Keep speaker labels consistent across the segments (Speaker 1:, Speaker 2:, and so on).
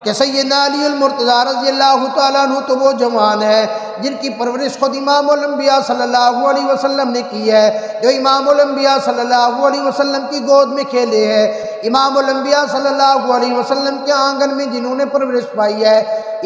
Speaker 1: کہ سیدنا علی المرتضیٰ رضی اللہ تعالیٰ عنہ تو وہ جوان ہے جن کی پرورش خود امام الانبیاء صلی اللہ علیہ وسلم نے کی ہے، جو امام الانبیاء صلی اللہ علیہ وسلم کی گود میں کھیلے ہیں، امام الانبیاء صلی اللہ علیہ وسلم کے آنگن میں جنہوں نے پرورش پائی ہے،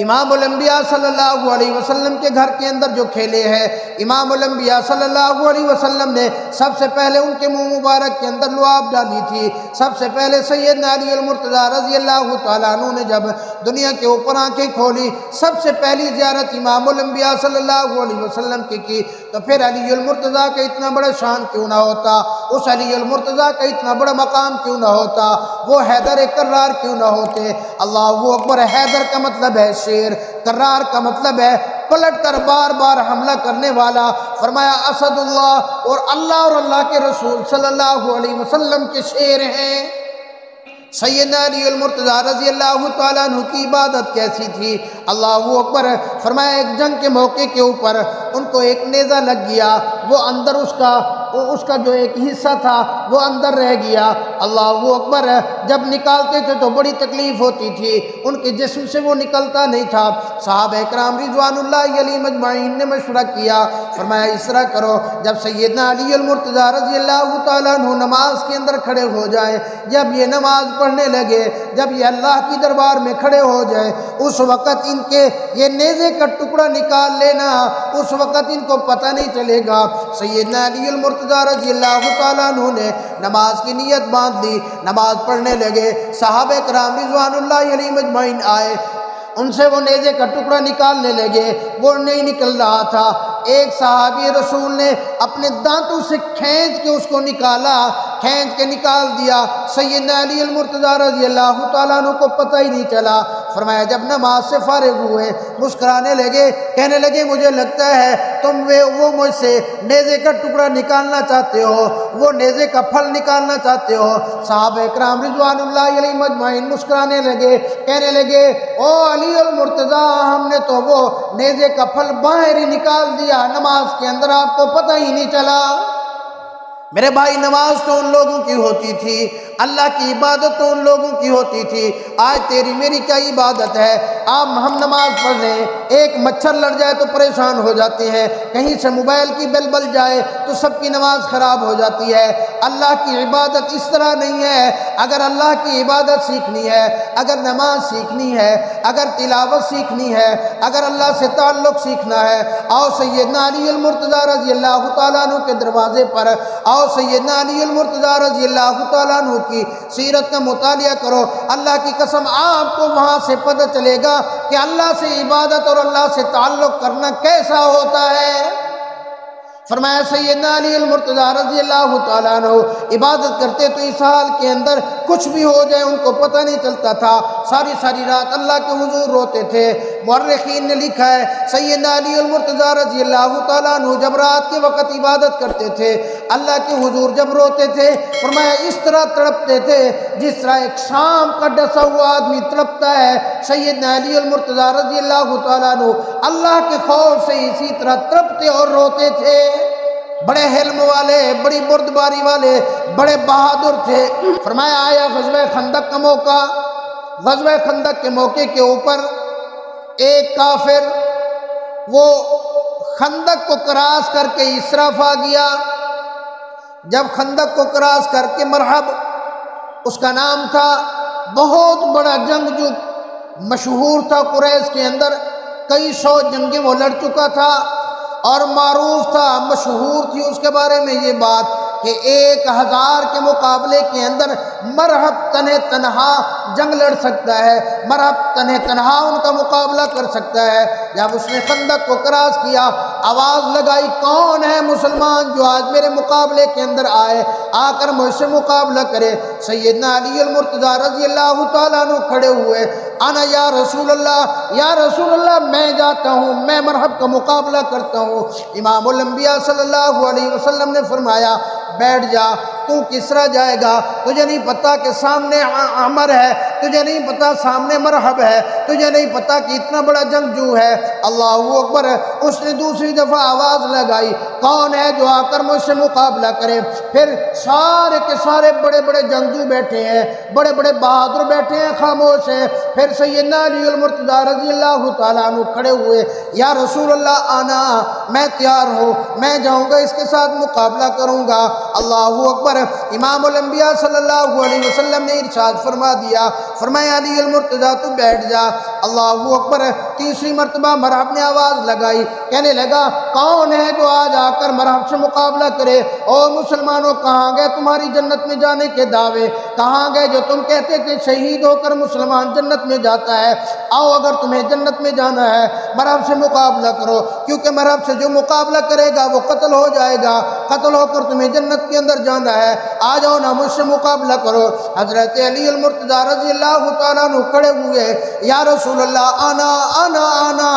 Speaker 1: امام الانبیاء صلی اللہ علیہ وسلم کے گھر کے اندر جو کھیلے ہیں، امام الانبیاء صلی اللہ علیہ وسلم نے سب سے پہلے ان کے منہ مبارک کے اندر لعاب ڈالی تھی۔ سب سے پہلے سیدنا علی المرتضیٰ رضی اللہ تعالیٰ عنہ نے جب دنیا کے اوپر آنکھیں کھولی، سب سے پہلی زیارت امام الانبیاء صلی اللہ علیہ وسلم کی تو پھر علی المرتضیٰ کا اتنا بڑا شان کیوں نہ ہوتا، اس علی المرتضیٰ کا اتنا بڑا مقام کیوں نہ ہوتا، وہ حیدر کرار کیوں نہ ہوتے۔ اللہ اکبر۔ حیدر کا مطلب ہے شیر، کرار کا مطلب ہے پلٹ کر بار بار حملہ کرنے والا۔ فرمایا اسد اللہ، اور اللہ کے رسول صلی اللہ علیہ وسلم کے شیر ہیں۔ سیدنا علی المرتضیٰ رضی اللہ تعالیٰ عنہ کی عبادت کیسی تھی، اللہ اکبر۔ فرمایا ایک جنگ کے موقع کے اوپر ان کو ایک نیزہ لگ گیا، وہ اندر اس کا جو ایک حصہ تھا وہ اندر رہ گیا، اللہ اکبر۔ جب نکالتے تھے تو بڑی تکلیف ہوتی تھی، ان کے جسم سے وہ نکلتا نہیں تھا۔ صحابہ اکرام رضوان اللہ علیہم اجمعین نے مشورہ کیا، فرمایا اس طرح کرو، جب سیدنا علی المرتضیٰ رضی اللہ تعالیٰ عنہ نماز کے اندر کھڑے ہو جائیں، جب یہ نماز پڑھنے لگے، جب یہ اللہ کی دربار میں کھڑے ہو جائے، اس وقت ان کے یہ نیزے کا ٹکڑا نکال لینا، اس وقت ان کو پتہ نہیں چلے گا۔ سیدنا علی المرتضیٰ رضی اللہ تعالیٰ عنہ نے نماز کی نیت باندھ لی، نماز پڑھنے لگے، صحابہ کرام رضوان اللہ علیہم اجمعین آئے، ان سے وہ نیزے کا ٹکڑا نکالنے لگے، وہ نہیں نکل رہا تھا۔ ایک صحابی رسول نے اپنے دانتوں سے کھینچ کے اس کو نکالا، کھینچ کے نکال دیا۔ سیدنا علی المرتضیٰ رضی اللہ تعالیٰ عنہ کو پتہ ہی نہیں چلا۔ فرمایا جب نماز سے فارغ ہوئے، مسکرانے لگے، کہنے لگے مجھے لگتا ہے تم وہ مجھ سے نیزے کا ٹکڑا نکالنا چاہتے ہو، وہ نیزے کا پھل نکالنا چاہتے ہو۔ صحابہ اکرام رضوان اللہ علیہم اجمعین مسکرانے لگے، کہنے لگے او علی المرتضیٰ، ہم نے تو وہ نیزے کا پھل باہر ہی نکال دیا، نماز کے اندر آپ کو پتہ ہی نہیں چلا۔ میرے بھائی، نماز تو ان لوگوں کی ہوتی تھی، اللہ کی عبادت تو ان لوگوں کی ہوتی تھی۔ آج تیری میری کیا عبادت ہے؟ ہم نماز پڑھ رہے ہیں، ایک مچھر لڑ جائے تو پریشان ہو جاتے ہیں، کہیں سے موبائل کی بیل بل جائے تو سب کی نماز خراب ہو جاتی ہے۔ اللہ کی عبادت اس طرح نہیں ہے۔ اگر اللہ کی عبادت سیکھنی ہے، اگر نماز سیکھنی ہے، اگر تلاوت سیکھنی ہے، اگر اللہ سے تعلق سیکھنا ہے، آؤ سیدنا علی المرتضیٰ رضی اللہ تعالیٰ عنہ کے دروازے پر آؤ، سیدنا علی المرتضیٰ رضی اللہ تعالیٰ عنہ کی سیرت کا مطالعہ کرو۔ اللہ کی قسم آپ کو وہاں سے پتہ چلے گا کہ اللہ سے عبادت اور اللہ سے تعلق کرنا کیسا ہوتا ہے۔ فرمایا سیدنا علی المرتضیٰ رضی اللہ تعالیٰ عنہ عبادت کرتے تو اس حال کے اندر کچھ بھی ہو جائے ان کو پتہ نہیں چلتا تھا، ساری ساری رات اللہ کے حضور روتے تھے۔ مورخین نے لکھا ہے سیدنا علی المرتضیٰ رضی اللہ تعالیٰ عنہ جب رات کے وقت عبادت کرتے تھے، اللہ کے حضور جب روتے تھے، فرمایا اس طرح تڑپتے تھے جس طرح ایک شام کا ڈسا ہوا آدمی تڑپتا ہے۔ سیدنا علی المرتضیٰ رضی اللہ تعالیٰ عنہ اللہ کے خوف سے اسی طرح تڑپتے اور روتے تھے۔ بڑے حلم والے، بڑی بردباری والے، بڑے بہادر تھے۔ فرمایا آیا غزوہ خندق کا موقع، غزوہ خندق کے موقع کے اوپر ایک کافر وہ خندق کو کراس کر کے اس طرف آ گیا۔ جب خندق کو کراس کر کے مرحب، اس کا نام تھا، بہت بڑا جنگجو مشہور تھا قریش کے اندر، کئی سو جنگیں وہ لڑ چکا تھا اور معروف تھا، مشہور تھی اس کے بارے میں یہ بات کہ 1000 کے مقابلے کے اندر مرحب تنہا جنگ لڑ سکتا ہے، مرحب تنہا ان کا مقابلہ کر سکتا ہے۔ جب اس نے خندق کو کراس کیا، آواز لگائی کون ہے مسلمان جو آج میرے مقابلے کے اندر آئے، آ کر مجھ سے مقابلہ کرے۔ سیدنا علی المرتضیٰ رضی اللہ تعالیٰ عنہ کھڑے ہوئے، انا یا رسول اللہ، یا رسول اللہ میں جاتا ہوں، میں مرحب کا مقابلہ کرتا ہوں۔ امام الانبیاء صلی اللہ علیہ وسلم نے فرمایا بیٹھ جا، تو کس طرح جائے گا؟ تجھے نہیں پتا کہ سامنے عمر ہے، تجھے نہیں پتا سامنے مرحب ہے، تجھے نہیں پتا کہ اتنا بڑا جنگجو ہے۔ اللہ اکبر۔ اس نے دوسری دفعہ آواز لگائی، کون ہے جو آ کر مجھ سے مقابلہ کرے؟ پھر سارے کے سارے بڑے بڑے جنگجو بیٹھے ہیں، بڑے بڑے بہادر بیٹھے ہیں، خاموش ہیں۔ پھر سیدنا علی المرتضیٰ رضی اللہ تعالیٰ عنہ کھڑے ہوئے، یا رسول اللہ آنا، میں تیار ہوں، میں جاؤں گا، اس کے ساتھ مقابلہ کروں گا۔ اللہ اکبر۔ امام الانبیاء صلی اللہ علیہ وسلم نے ارشاد فرما دیا، فرمایا علی المرتضیٰ تو بیٹھ جا۔ اللہ اکبر۔ تیسری مرتبہ مرحب نے آواز لگائی، کہنے لگا کون ہے جو آج آ کر مرحب سے مقابلہ کرے؟ او مسلمانوں، کہاں گئے تمہاری جنت میں جانے کے دعوے؟ کہاں گئے جو تم کہتے تھے شہید ہو کر مسلمان جنت میں جاتا ہے؟ آؤ، اگر تمہیں جنت میں جانا ہے مرحب سے مقابلہ کرو، کیونکہ مرحب سے جو مقابلہ کرے گا وہ قتل ہو جائے گا، قتل ہو کر تمہیں جنت کے اندر جانا ہے۔ آ جاؤ نا، مجھ سے مقابلہ کرو۔ حضرت علی المرتضیٰ رضی اللہ تعالیٰ عنہ کھڑے ہوئے، یا رسول اللہ آنا آنا آنا،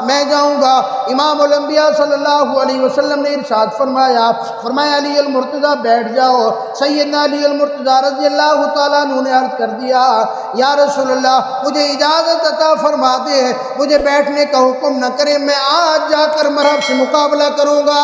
Speaker 1: میں جاؤں گا۔ امام الانبیاء صلی اللہ علیہ وسلم نے ارشاد فرمایا، فرمایا علی المرتضیٰ بیٹھ جاؤ۔ سیدنا علی المرتضیٰ رضی اللہ تعالیٰ عنہ نے عرض کر دیا، یا رسول اللہ مجھے اجازت عطا فرما دے، مجھے بیٹھنے کا حکم نہ کرے، میں آج جا کر مرحب سے مقابلہ کروں گا۔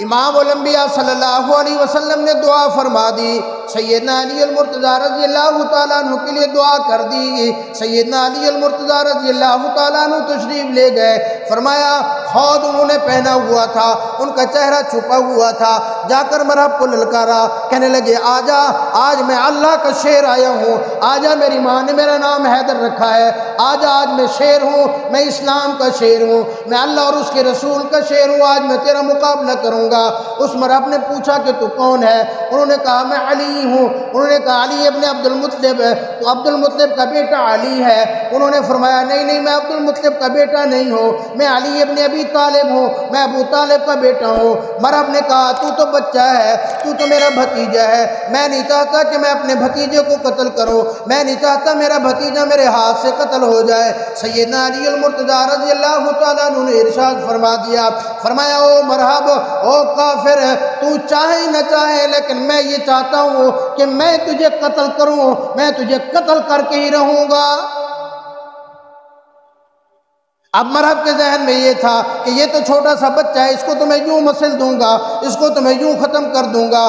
Speaker 1: امام الانبیاء صلی اللہ علیہ وسلم نے دعا فرما دی، سیدنا علی المرتضیٰ رضی اللہ تعالیٰ عنہ کے لیے دعا کر دی۔ سیدنا علی المرتضیٰ رضی اللہ تعالیٰ عنہ تشریف لے گئے، فرمایا خود انہوں نے پہنا ہوا تھا، ان کا چہرہ چھپا ہوا تھا، جا کر مرحب کو للکارا، کہنے لگے آجا، آج میں اللہ کا شیر آیا ہوں، آجا، میری ماں نے میرا نام حیدر رکھا ہے، آجا، آج میں شیر ہوں، میں اسلام کا شیر ہوں، میں اللہ اور اس کے رسول کا شیر ہوں، آج میں تیرا مقابلہ کروں گا۔ اس مرحب نے پوچھا کہ تو کون ہے؟ انہوں نے کہا میں علی ہوں۔ انہوں نے کہا علی ابن عبد المطلب ہے، تو عبد المطلب کا بیٹا علی ہے۔ انہوں نے فرمایا نہیں نہیں، میں عبد المطلب کا بیٹا نہیں ہوں، میں علی ابن ابی طالب ہوں، میں ابو طالب کا بیٹا ہوں۔ مرحب نے کہا تو تو بچہ ہے، تو میرا بھتیجا ہے، میں نہیں چاہتا کہ میں اپنے بھتیجے کو قتل کروں، میں نہیں چاہتا میرا بھتیجا میرے ہاتھ سے قتل ہو جائے۔ سیدنا علی المرتضیٰ رضی اللہ تعالیٰ عنہ نے ارشاد فرما دیا، فرمایا او مرحب، او کافر، تو چاہے نہ چاہے لیکن میں یہ چاہتا ہوں کہ میں تجھے قتل کروں، میں تجھے قتل کر کے ہی رہوں گا۔ اب مرحب کے ذہن میں یہ تھا کہ یہ تو چھوٹا سا بچہ ہے، اس کو تو میں یوں مسل دوں گا، اس کو تو میں یوں ختم کر دوں گا،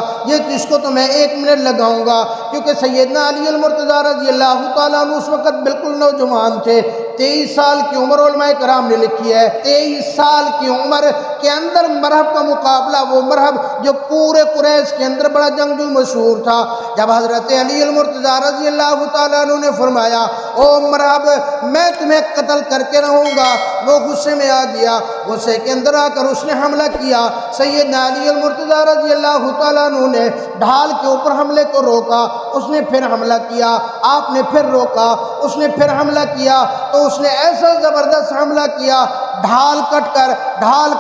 Speaker 1: اس کو تو میں 1 منٹ لگاؤں گا، کیونکہ سیدنا علی المرتضیٰ رضی اللہ تعالیٰ عنہ اس وقت بالکل نوجوان تھے۔ 23 سال کی عمر علماء کرام نے لکھی ہے، 23 سال کی عمر کے اندر مرحب کا مقابلہ، وہ مرحب جو پورے قریش کے اندر بڑا جنگجو مشہور تھا۔ جب حضرت علی المرتضیٰ رضی اللہ تعالیٰ عنہ نے فرمایا او مرحب میں تمہیں قتل کر کے رہوں گا، وہ غصے میں آ گیا، غصے کے اندر آ کر اس نے حملہ کیا۔ سیدنا علی المرتضیٰ رضی اللہ تعالیٰ عنہ نے ڈھال کے اوپر حملے کو روکا، اس نے پھر حملہ کیا، آپ نے پھر روکا، اس نے پھر حملہ کیا، تو اس نے ایسا زبردست حملہ کیا، ڈھال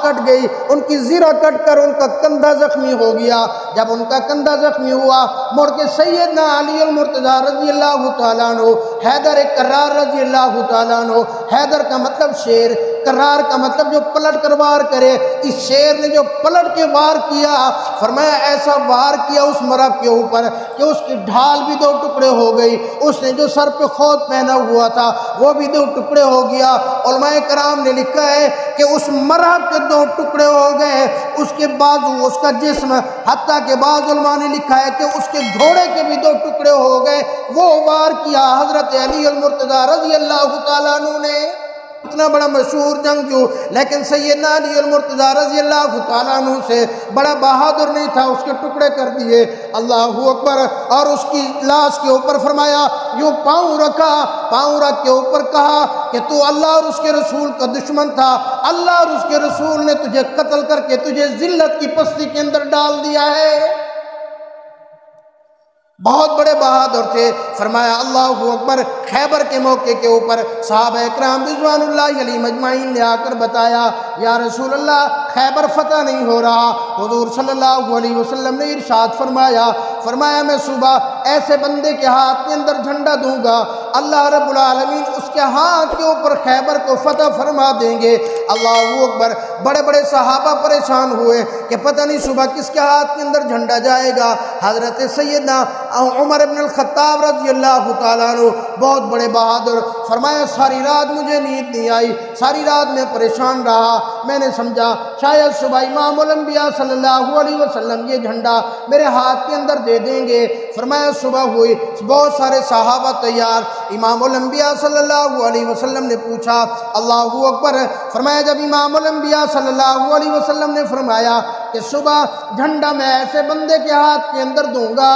Speaker 1: کٹ گئی، ان کی زیرہ کٹ کر ان کا کندھا زخمی ہو گیا۔ جب ان کا کندھا زخمی ہوا، مڑ کے سیدنا علی المرتضیٰ رضی اللہ تعالیٰ عنہ حیدر کرار رضی اللہ تعالیٰ عنہ، حیدر کا مطلب شیر، کرار کا مطلب جو پلٹ کر وار کرے، اس شیر نے جو پلٹ کے وار کیا، فرمایا ایسا وار کیا اس مرحب کے اوپر کہ اس کی ڈھال بھی 2 ٹکڑے ہو گئی، اس نے جو سر پہ خود پہنا ہوا تھا وہ بھی 2 ٹکڑے ہو گیا۔ علماء کرام نے لکھا ہے کہ اس مرحب کے 2 ٹکڑے ہو گئے، اس کے بازو، اس کا جسم، حتیٰ کہ بعض علماء نے لکھا ہے کہ اس کے گھوڑے کے بھی 2 ٹکڑے ہو گئے۔ وہ وار کیا حضرت علی المرتضیٰ رضی اللہ تعالیٰ عنہ نے، اتنا بڑا مشہور جنگجو، لیکن سیدنا علی المرتضیٰ رضی اللہ تعالیٰ عنہ سے بڑا بہادر نہیں تھا، اس کے ٹکڑے کر دیے۔ اللہ اکبر۔ اور اس کی لاش کے اوپر فرمایا، یوں پاؤں رکھا، پاؤں رکھ کے اوپر کہا کہ تو اللہ اور اس کے رسول کا دشمن تھا، اللہ اور اس کے رسول نے تجھے قتل کر کے تجھے ذلت کی پستی کے اندر ڈال دیا ہے۔ بہت بڑے بہادر تھے۔ فرمایا اللہ اکبر۔ خیبر کے موقع کے اوپر صحابہ اکرام رضوان اللہ علیہ مجمعین نے آ کر بتایا، یا رسول اللہ خیبر فتح نہیں ہو رہا۔ حضور صلی اللہ علیہ وسلم نے ارشاد فرمایا، میں صبح ایسے بندے کے ہاتھ کے اندر جھنڈا دوں گا اللہ رب العالمین اس کے ہاتھ کے اوپر خیبر کو فتح فرما دیں گے۔ اللہ اکبر۔ بڑے بڑے صحابہ پریشان ہوئے کہ پتہ نہیں صبح کس کے ہاتھ کے اندر جھنڈا جائے گا۔ حضرت سیدنا عمر بن الخطاب رضی اللہ تعالیٰ عنہ بہت بڑے بہادر، فرمایا ساری رات مجھے نیند نہیں آئی، ساری رات میں پریشان رہا، میں نے سمجھا شاید صبح امام الانبیاء صلی اللہ علیہ وسلم یہ جھنڈا میرے ہاتھ کے اندر دے دیں گے۔ فرمایا صبح ہوئی، بہت سارے صحابہ تیار، امام الانبیاء صلی اللہ علیہ وسلم نے پوچھا اللہ اکبر۔ فرمایا جب امام الانبیاء صلی اللہ علیہ وسلم نے فرمایا کہ صبح جھنڈا میں ایسے بندے کے ہاتھ کے اندر دوں گا،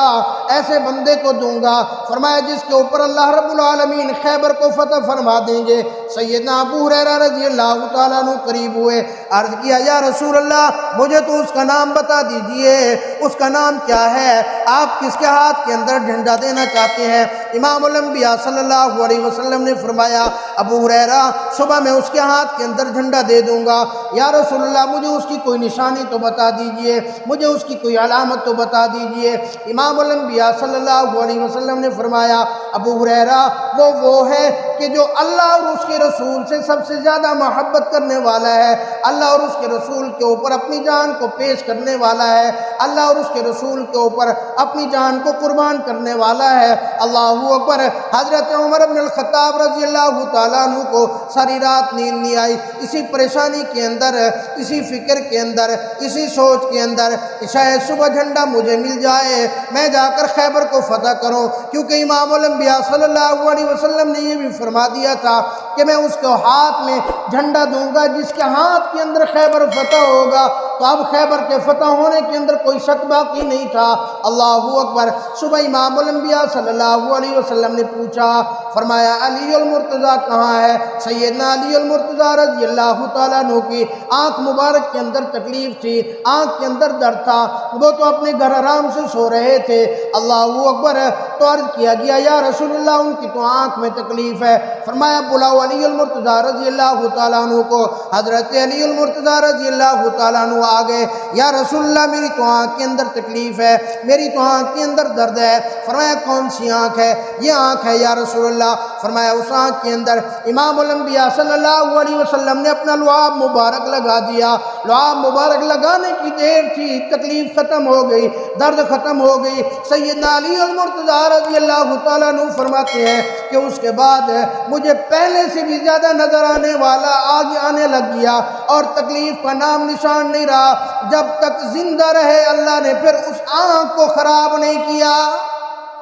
Speaker 1: ایسے بندے کو دوں گا، فرمایا جس کے اوپر اللہ رب العالمین خیبر کو فتح فرما دیں گے۔ سیدنا ابو ہریرہ رضی اللہ تعالیٰ عنہ قریب ہوئے، عرض کیا یا رسول اللہ مجھے تو اس کا نام بتا دیجئے، اس کا نام کیا ہے، آپ کس کے ہاتھ کے اندر جھنڈا دینا چاہتے ہیں؟ امام الانبیاء صلی اللہ علیہ وسلم نے فرمایا ابو ہریرہ صبح میں اس کے ہاتھ کے اندر جھنڈا دے دوں گا، یا رسول اللہ مجھے اس کی کوئی نشانی تو بتا دیجئے، مجھے اس کی کوئی علامت تو بتا دیجئے۔ امام الانبیاء صلی اللہ علیہ وسلم نے فرمایا ابو ہریرہ وہ ہے کہ جو اللہ اور اس کے رسول سے سب سے زیادہ محبت کرنے والا ہے، اللہ اور اس کے رسول کے اوپر اپنی جان کو پیش کرنے والا ہے، اللہ اور اس کے رسول کے اوپر اپنی جان کو قربان کرنے والا ہے۔ اللہ اکبر۔ حضرت عمر بن الخطاب رضی اللہ تعالیٰ عنہ کو ساری رات نیند نہیں آئی، اسی پریشانی کے اندر، اسی فکر کے اندر، اسی سوچ کے اندر کہ شاید صبح جھنڈا مجھے مل جائے، میں جا کر خیبر کو فتح کروں، کیونکہ امام الانبیاء صلی اللہ علیہ وسلم نے یہ بھی فرما دیا تھا کہ میں اس کو ہاتھ میں جھنڈا دوں گا جس کے ہاتھ کے اندر خیبر فتح ہوگا۔ تو اب خیبر کے فتح ہونے کے اندر کوئی شک باقی نہیں تھا۔ اللہ اکبر۔ صبح امام الانبیاء صلی اللہ علیہ وسلم نے پوچھا، فرمایا علی المرتضیٰ کہاں ہے؟ سیدنا علی المرتضیٰ رضی اللہ تعالیٰ عنہ کی آنکھ مبارک کے اندر تکلیف تھی، آنکھ کے اندر درد تھا، وہ تو اپنے گھر آرام سے سو رہے تھے۔ اللہ اکبر۔ تو عرض کیا گیا یا رسول اللہ ان کی تو آنکھ میں تکلیف ہے، فرمایا بلاؤ علی المرتضیٰ رضی اللہ تعالیٰ عنہ کو۔ حضرت علی المرتضیٰ رضی اللہ تعالیٰ عنہ آ گئے، یا رسول اللہ میری تو آنکھ کے اندر تکلیف ہے، میری تو آنکھ کے اندر درد ہے۔ فرمایا کون سی آنکھ ہے؟ یہ آنکھ ہے یا رسول اللہ۔ فرمایا اس آنکھ کے اندر امام الانبیاء صلی اللہ علیہ وسلم نے اپنا لعاب مبارک لگا دیا، لعاب مبارک لگانے کی دیر تھی، تکلیف ختم ہو گئی، درد ختم ہو گئی۔ سیدنا علی المرتضیٰ رضی اللہ تعالیٰ عنہ فرماتے ہیں کہ اس کے بعد مجھے پہلے سے بھی زیادہ نظر آنے والا آگے آنے لگ گیا اور تکلیف کا نام نشان نہیں رہا۔ جب تک زندہ رہے اللہ نے پھر اس آنکھ کو خراب نہیں کیا۔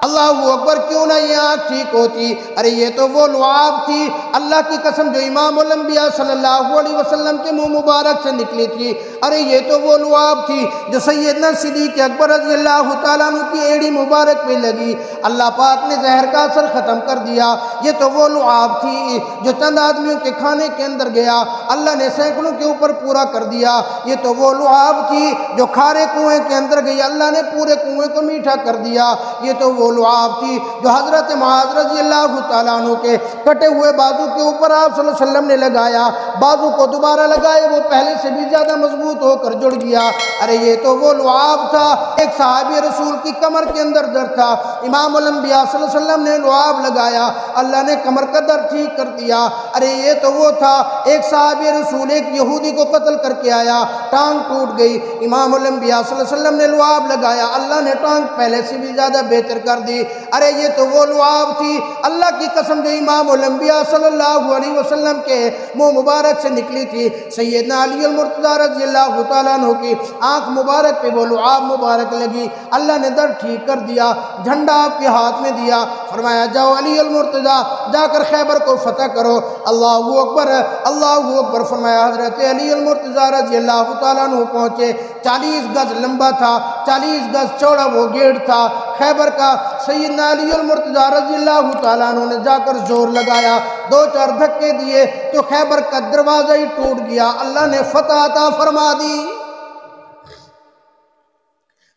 Speaker 1: اللہ اکبر۔ کیوں نہ یہ آنکھ ٹھیک ہوتی؟ ارے یہ تو وہ لعاب تھی اللہ کی قسم جو امام الانبیاء صلی اللہ علیہ وسلم کے منہ مبارک سے نکلی تھی، ارے یہ تو وہ لعاب تھی جو سیدنا صدیق اکبر رضی اللہ تعالیٰ عنہ کی ایڑی مبارک پہ لگی، اللہ پاک نے زہر کا اثر ختم کر دیا۔ یہ تو وہ لعاب تھی جو چند آدمیوں کے کھانے کے اندر گیا، اللہ نے سینکڑوں کے اوپر پورا کر دیا۔ یہ تو وہ لعاب تھی جو کھارے کنویں کے اندر گئی، اللہ نے پورے کنویں کو میٹھا کر دیا۔ یہ تو وہ لعاب تھی جو حضرت معاذ رضی اللہ تعالیٰ عنہ کے کٹے ہوئے بازو کے اوپر آپ صلی اللہ علیہ وسلم نے لگایا، بازو کو دوبارہ لگائے، وہ پہلے سے بھی زیادہ مضبوط ہو کر جڑ گیا۔ ارے یہ تو وہ لعاب تھا۔ ایک صحابی رسول کی کمر کے اندر درد تھا، امام الانبیاء صلی اللہ علیہ وسلم نے لعاب لگایا، اللہ نے کمر کا درد ٹھیک کر دیا۔ ارے یہ تو وہ تھا ایک صحابی رسول ایک یہودی کو قتل کر کے آیا، ٹانگ ٹوٹ گئی، امام الانبیاء صلی اللہ علیہ وسلم نے لعاب لگایا، اللہ نے ٹانگ پہلے سے بھی زیادہ بہتر کر دی۔ ارے یہ تو وہ لعاب تھی اللہ کی قسم جو امام الانبیاء صلی اللہ علیہ وسلم کے منہ مبارک سے نکلی تھی۔ سیدنا علی المرتضیٰ رضی اللہ تعالیٰ عنہ کی آنکھ مبارک پہ وہ لعاب مبارک لگی، اللہ نے درد ٹھیک کر دیا، جھنڈا آپ کے ہاتھ میں دیا، فرمایا جاؤ علی المرتضیٰ جا کر خیبر کو فتح کرو۔ اللہ اکبر، اللہ اکبر۔ فرمایا حضرت علی المرتضیٰ رضی اللہ تعالیٰ عنہ پہنچے، 40 گز لمبا تھا، 40 گز چوڑا وہ گیٹ تھا خیبر کا۔ سیدنا علی المرتضیٰ رضی اللہ تعالیٰ عنہ نے جا کر زور لگایا، 2-4 دھکے دیے تو خیبر کا دروازہ ہی ٹوٹ گیا، اللہ نے فتح عطا فرما دی۔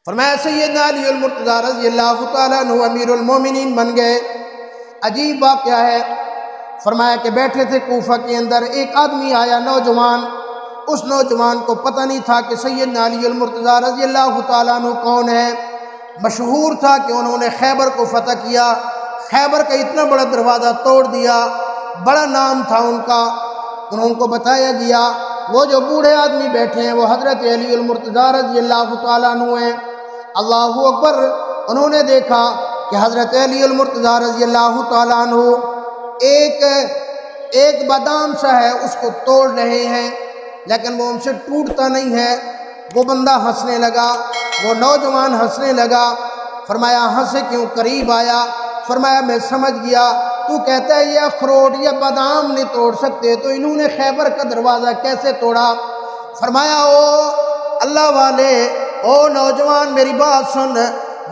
Speaker 1: فرمایا سیدنا علی المرتضیٰ رضی اللہ تعالیٰ عنہ امیر المومنین بن گئے۔ عجیب واقعہ ہے، فرمایا کہ بیٹھے تھے کوفہ کے اندر، ایک آدمی آیا نوجوان، اس نوجوان کو پتہ نہیں تھا کہ سیدنا علی المرتضیٰ رضی اللہ تعالیٰ عنہ کون ہے۔ مشہور تھا کہ انہوں نے خیبر کو فتح کیا، خیبر کا اتنا بڑا دروازہ توڑ دیا، بڑا نام تھا ان کا۔ ان کو بتایا گیا وہ جو بوڑھے آدمی بیٹھے ہیں وہ حضرت علی المرتضیٰ رضی اللہ تعالیٰ عنہ ہیں۔ اللہ اکبر۔ انہوں نے دیکھا کہ حضرت علی المرتضیٰ رضی اللہ تعالیٰ عنہ ایک بادام سا ہے اس کو توڑ رہے ہیں، لیکن وہ ان سے ٹوٹتا نہیں ہے۔ وہ بندہ ہنسنے لگا، وہ نوجوان ہنسنے لگا۔ فرمایا ہنسے کیوں؟ قریب آیا، فرمایا میں سمجھ گیا، تو کہتا ہے یہ اخروٹ یا بادام نہیں توڑ سکتے، تو انہوں نے خیبر کا دروازہ کیسے توڑا؟ فرمایا او اللہ والے، او نوجوان میری بات سن،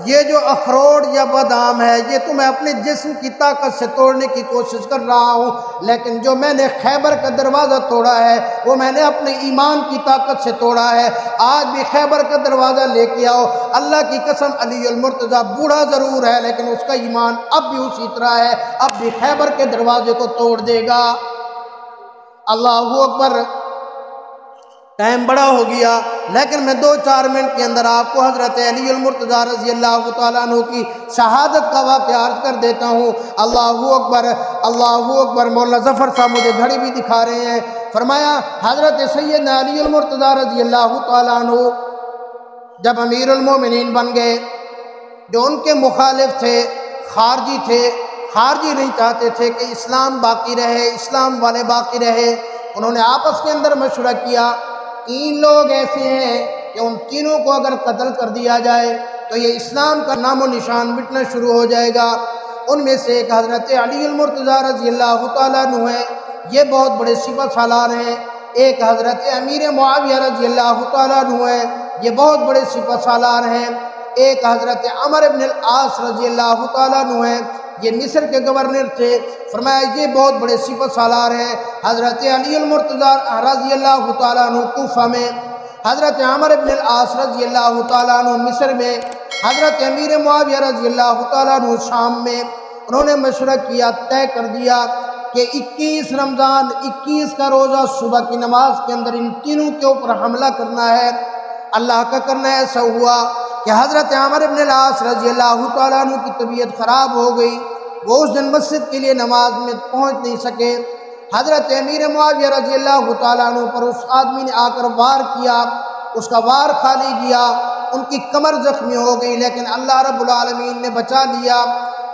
Speaker 1: یہ جو اخروٹ یا بادام ہے یہ تو میں اپنے جسم کی طاقت سے توڑنے کی کوشش کر رہا ہوں، لیکن جو میں نے خیبر کا دروازہ توڑا ہے وہ میں نے اپنے ایمان کی طاقت سے توڑا ہے۔ آج بھی خیبر کا دروازہ لے کے آؤ، اللہ کی قسم علی المرتضیٰ بوڑھا ضرور ہے لیکن اس کا ایمان اب بھی اسی طرح ہے، اب بھی خیبر کے دروازے کو توڑ دے گا۔ اللہ اکبر۔ ٹائم بڑا ہو گیا لیکن میں 2-4 منٹ کے اندر آپ کو حضرت علی المرتضیٰ رضی اللہ تعالیٰ عنہ کی شہادت کا واقعہ عرض کر دیتا ہوں۔ اللہ اکبر، اللہ اکبر۔ مولانا ظفر صاحب مجھے گھڑی بھی دکھا رہے ہیں۔ فرمایا حضرت سیدنا علی المرتضیٰ رضی اللہ تعالیٰ عنہ جب امیر المومنین بن گئے، جو ان کے مخالف تھے خارجی تھے، خارجی نہیں چاہتے تھے کہ اسلام باقی رہے، اسلام والے باقی رہے، انہوں نے آپس کے اندر مشورہ کیا 3 لوگ ایسے ہیں کہ ان تینوں کو اگر قتل کر دیا جائے تو یہ اسلام کا نام و نشان مٹنا شروع ہو جائے گا۔ ان میں سے ایک حضرت علی المرتضیٰ رضی اللہ تعالیٰ عنہ ہے، یہ بہت بڑے سپہ سالار ہیں۔ ایک حضرت امیر معاویہ رضی اللہ تعالیٰ عنہ ہے، یہ بہت بڑے سپہ سالار ہیں۔ ایک حضرت عمر بن العاص رضی اللہ تعالیٰ عنہ ہے، یہ مصر کے گورنر تھے۔ فرمایا یہ بہت بڑے سپہ سالار ہیں۔ حضرت علی المرتضیٰ رضی اللہ تعالیٰ عنہ کوفہ میں، حضرت عمر بن العاص رضی اللہ تعالیٰ عنہ مصر میں، حضرت امیر معاویہ رضی اللہ تعالیٰ عنہ شام میں۔ انہوں نے مشورہ کیا، طے کر دیا کہ 21 رمضان 21 کا روزہ صبح کی نماز کے اندر ان تینوں کے اوپر حملہ کرنا ہے۔ اللہ کا کرنا ایسا ہوا کہ حضرت عمر بن العاص رضی اللہ تعالیٰ عنہ کی طبیعت خراب ہو گئی، وہ اس دن مسجد کے لیے نماز میں پہنچ نہیں سکے۔ حضرت امیر معاویہ رضی اللہ تعالیٰ عنہ پر اس آدمی نے آ کر وار کیا، اس کا وار خالی گیا، ان کی کمر زخمی ہو گئی، لیکن اللہ رب العالمین نے بچا لیا۔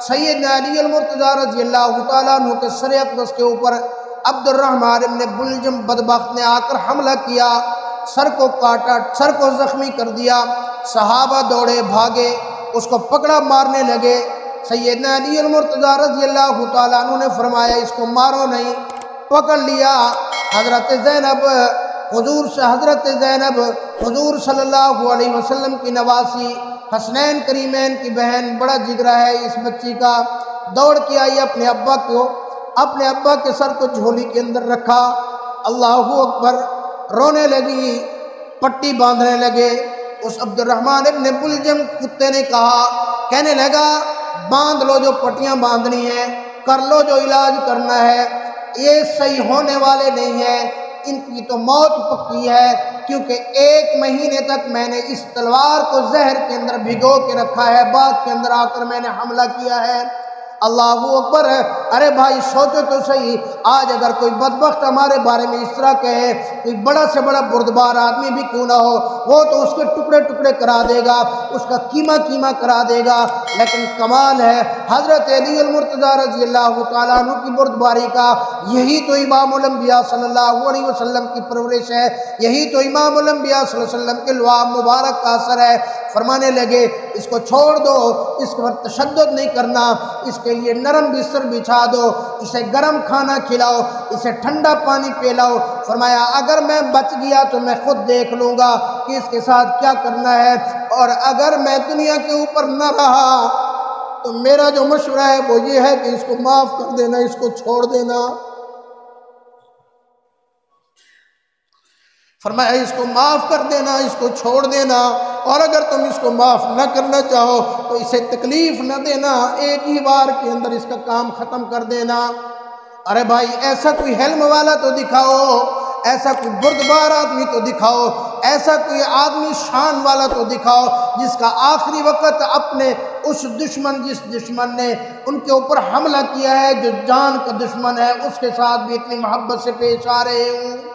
Speaker 1: سیدنا علی المرتضیٰ رضی اللہ تعالیٰ عنہ کے سر اقدس کے اوپر عبد الرحمن بن بلجم بدبخت نے آ کر حملہ کیا، سر کو کاٹا، سر کو زخمی کر دیا۔ صحابہ دوڑے بھاگے، اس کو پکڑا، مارنے لگے۔ سیدنا علی المرتضیٰ رضی اللہ تعالیٰ عنہ نے فرمایا اس کو مارو نہیں، پکڑ لیا۔ حضرت زینب حضور صلی اللہ علیہ وسلم کی نواسی، حسنین کریمین کی بہن، بڑا جگرا ہے اس بچی کا، دوڑ کے آئی اپنے ابا کے سر کو جھولی کے اندر رکھا۔ اللہ اکبر۔ رونے لگی، پٹی باندھنے لگے۔ اس عبد الرحمن ابن بلجم کتے نے کہنے لگا باندھ لو جو پٹیاں باندھنی ہیں، کر لو جو علاج کرنا ہے، یہ صحیح ہونے والے نہیں ہیں، ان کی تو موت پکی ہے، کیونکہ 1 مہینے تک میں نے اس تلوار کو زہر کے اندر بھگو کے رکھا ہے، بعد کے اندر آ کر میں نے حملہ کیا ہے۔ اللہ اکبر۔ ارے بھائی سوچو تو صحیح، آج اگر کوئی بدبخت ہمارے بارے میں اس طرح کہے، کوئی بڑا سے بڑا بردبار آدمی بھی کیوں نہ ہو، وہ تو اس کے ٹکڑے ٹکڑے کرا دے گا، اس کا قیمہ کرا دے گا، لیکن کمال ہے حضرت علی المرتضیٰ رضی اللہ تعالیٰ عنہ کی بردباری کا۔ یہی تو امام الانبیاء صلی اللہ علیہ وسلم کی پرورش ہے، یہی تو امام الانبیاء صلی اللہ علیہ وسلم کے لعاب مبارک کا اثر ہے۔ فرمانے لگے اس کو چھوڑ دو، اس پر تشدد نہیں کرنا، اس کے لیے نرم بستر بچھا دو، اسے گرم کھانا کھلاؤ، اسے ٹھنڈا پانی پلاؤ۔ فرمایا اگر میں بچ گیا تو میں خود دیکھ لوں گا کہ اس کے ساتھ کیا کرنا ہے، اور اگر میں دنیا کے اوپر نہ رہا تو میرا جو مشورہ ہے وہ یہ ہے کہ اس کو معاف کر دینا، اس کو چھوڑ دینا۔ فرمایا اس کو معاف کر دینا، اس کو چھوڑ دینا، اور اگر تم اس کو معاف نہ کرنا چاہو تو اسے تکلیف نہ دینا، ایک ہی بار کے اندر اس کا کام ختم کر دینا۔ ارے بھائی ایسا کوئی حلم والا تو دکھاؤ، ایسا کوئی بردبار آدمی تو دکھاؤ ایسا کوئی آدمی شان والا تو دکھاؤ جس کا آخری وقت اپنے اس دشمن، جس دشمن نے ان کے اوپر حملہ کیا ہے، جو جان کا دشمن ہے، اس کے ساتھ بھی اتنی محبت سے پیش آ رہے ہوں۔